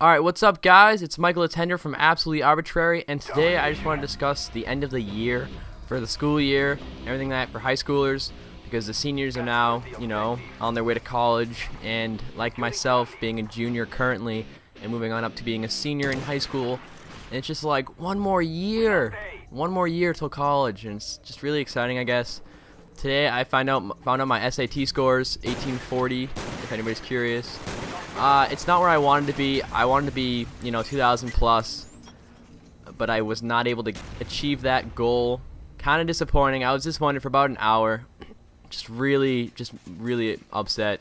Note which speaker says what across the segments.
Speaker 1: Alright, what's up guys? It's Michael Attender from Absolutely Arbitrary, and today I just want to discuss the end of the year for the school year, everything that for high schoolers, because the seniors are now, on their way to college, and like myself, being a junior currently, and moving on up to being a senior in high school, and it's just like one more year till college, and it's just really exciting, I guess. Today I found out my SAT scores, 1840, if anybody's curious. It's not where I wanted to be. I wanted to be, 2,000 plus, but I was not able to achieve that goal. Kind of disappointing. I was disappointed for about an hour. Just really upset.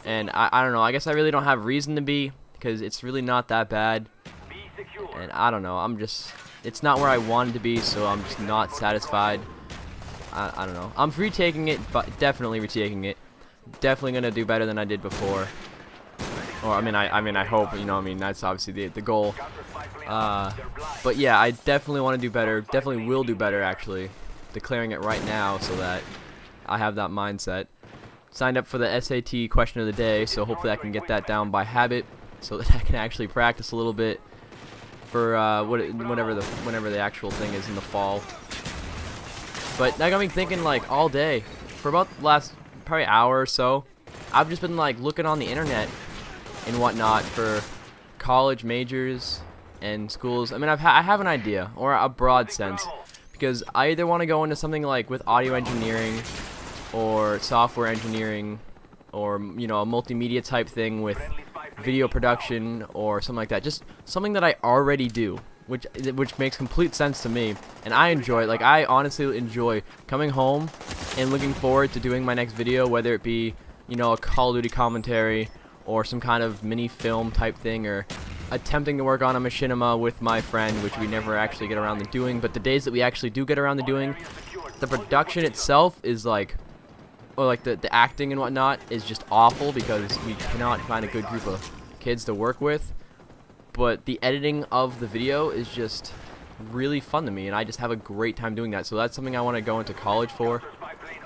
Speaker 1: And I don't know. I guess I really don't have reason to be, because it's really not that bad. And I don't know. It's not where I wanted to be, so I'm just not satisfied. I don't know. I'm retaking it, but definitely retaking it. Definitely gonna do better than I did before. Or I mean I hope, that's obviously the goal. But yeah, I definitely want to do better. Definitely will do better, actually. Declaring it right now so that I have that mindset. Signed up for the SAT question of the day, so hopefully I can get that down by habit, so that I can actually practice a little bit for whenever the actual thing is in the fall. But that got me thinking like all day for about the last probably hour or so. I've just been like looking on the internet and whatnot for college majors and schools. I mean, I have an idea, or a broad sense, because I either want to go into something like with audio engineering or software engineering, or a multimedia type thing with video production or something like that. Just something that I already do, which makes complete sense to me, and I enjoy it. Like, I honestly enjoy coming home and looking forward to doing my next video, whether it be a Call of Duty commentary or some kind of mini film type thing, or attempting to work on a machinima with my friend, which we never actually get around to doing. But the days that we actually do get around to doing, the production itself is like, or like the acting and whatnot is just awful, because we cannot find a good group of kids to work with. But the editing of the video is just really fun to me, and I just have a great time doing that. So that's something I want to go into college for.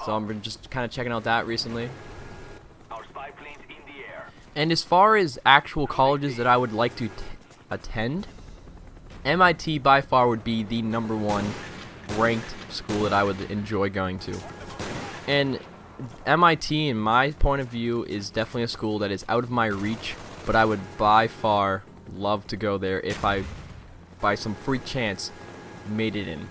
Speaker 1: So I'm just kind of checking out that recently. And as far as actual colleges that I would like to attend, MIT by far would be the #1 ranked school that I would enjoy going to. And MIT, in my point of view, is definitely a school that is out of my reach, but I would by far love to go there if I, by some freak chance, made it in.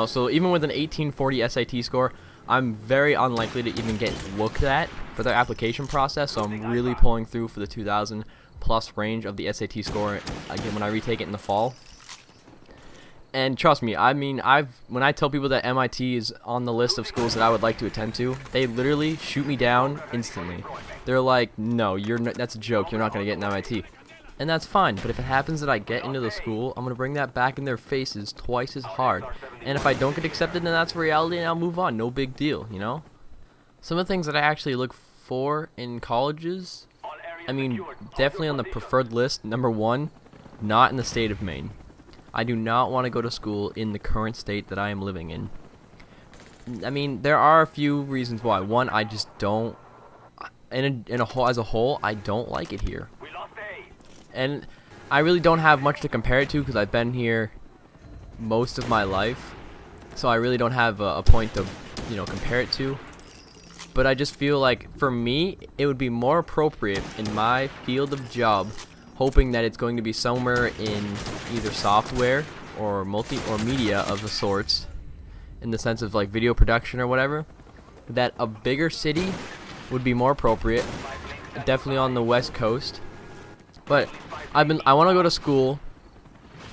Speaker 1: So even with an 1840 SAT score, I'm very unlikely to even get looked at for the application process, so I'm really pulling through for the 2,000 plus range of the SAT score again when I retake it in the fall. And trust me, when I tell people that MIT is on the list of schools that I would like to attend to, they literally shoot me down instantly. They're like, no, that's a joke, you're not going to get an MIT. And that's fine, but if it happens that I get into the school, I'm going to bring that back in their faces twice as hard. And if I don't get accepted, then that's reality, and I'll move on. No big deal, Some of the things that I actually look for in colleges, definitely on the preferred list, #1, not in the state of Maine. I do not want to go to school in the current state that I am living in. There are a few reasons why. One, I just don't, as a whole, I don't like it here. And I really don't have much to compare it to, because I've been here most of my life, so I really don't have a point to compare it to. But I just feel like, for me, it would be more appropriate in my field of job, hoping that it's going to be somewhere in either software or media of the sorts, in the sense of like video production or whatever, that a bigger city would be more appropriate, definitely on the West Coast. But I want to go to school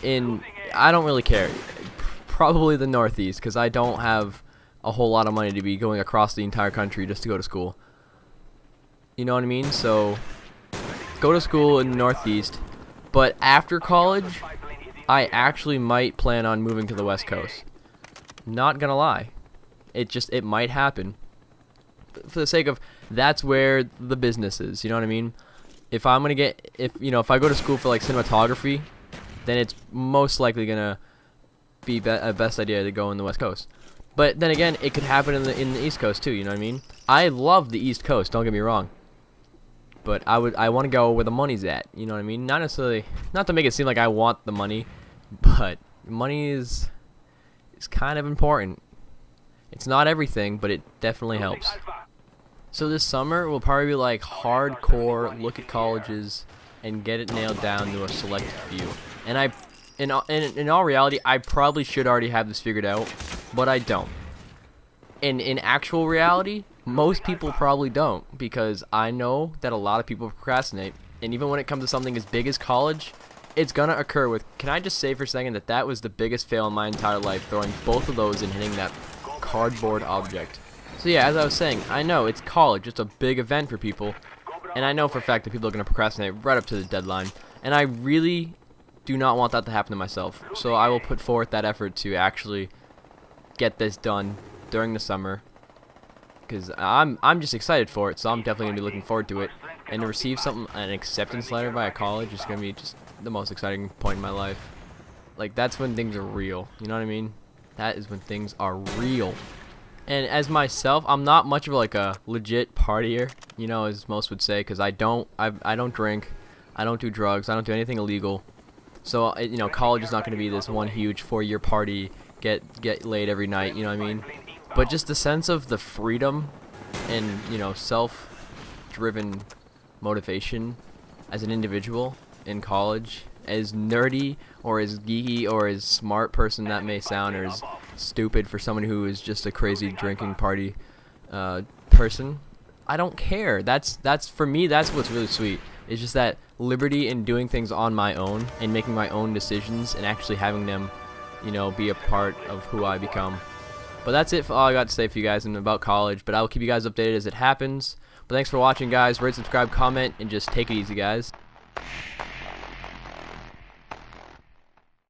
Speaker 1: in, I don't really care, probably the Northeast, because I don't have a whole lot of money to be going across the entire country just to go to school. You know what I mean? So go to school in the Northeast, but after college, I actually might plan on moving to the West Coast. Not gonna lie, it might happen. For the sake of, that's where the business is. You know what I mean? If I go to school for like cinematography, then it's most likely gonna be a best idea to go in the West Coast. But then again, it could happen in the East Coast too. You know what I mean? I love the East Coast. Don't get me wrong. but I want to go where the money's at. You know what I mean? Not necessarily, not to make it seem like I want the money, but money is kind of important. It's not everything, but it definitely helps. So this summer will probably be like hardcore look at colleges and get it nailed down to a select few. And in all reality, I probably should already have this figured out, but I don't. In actual reality, most people probably don't, because I know that a lot of people procrastinate. And even when it comes to something as big as college, it's gonna occur with. Can I just say for a second that that was the biggest fail in my entire life, throwing both of those and hitting that cardboard object. So yeah, as I was saying, I know it's college, it's a big event for people, and I know for a fact that people are going to procrastinate right up to the deadline, and I really do not want that to happen to myself. So I will put forth that effort to actually get this done during the summer, because I'm just excited for it, so I'm definitely going to be looking forward to it. And to receive an acceptance letter by a college is going to be just the most exciting point in my life. Like, that's when things are real, you know what I mean? That is when things are real. And as myself, I'm not much of like a legit partier, you know, as most would say, because I don't drink, I don't do drugs, I don't do anything illegal. So you know, college is not going to be this one huge 4-year party, get laid every night, you know what I mean? But just the sense of the freedom and, you know, self-driven motivation as an individual in college, as nerdy or as geeky or as smart person that may sound, or as stupid for someone who is just a crazy drinking party person, I don't care. That's for me, that's what's really sweet. It's just that liberty in doing things on my own and making my own decisions and actually having them, you know, be a part of who I become. But that's it for all I got to say for you guys and about college, but I will keep you guys updated as it happens. But thanks for watching, guys. Rate, subscribe, comment, and just take it easy, guys.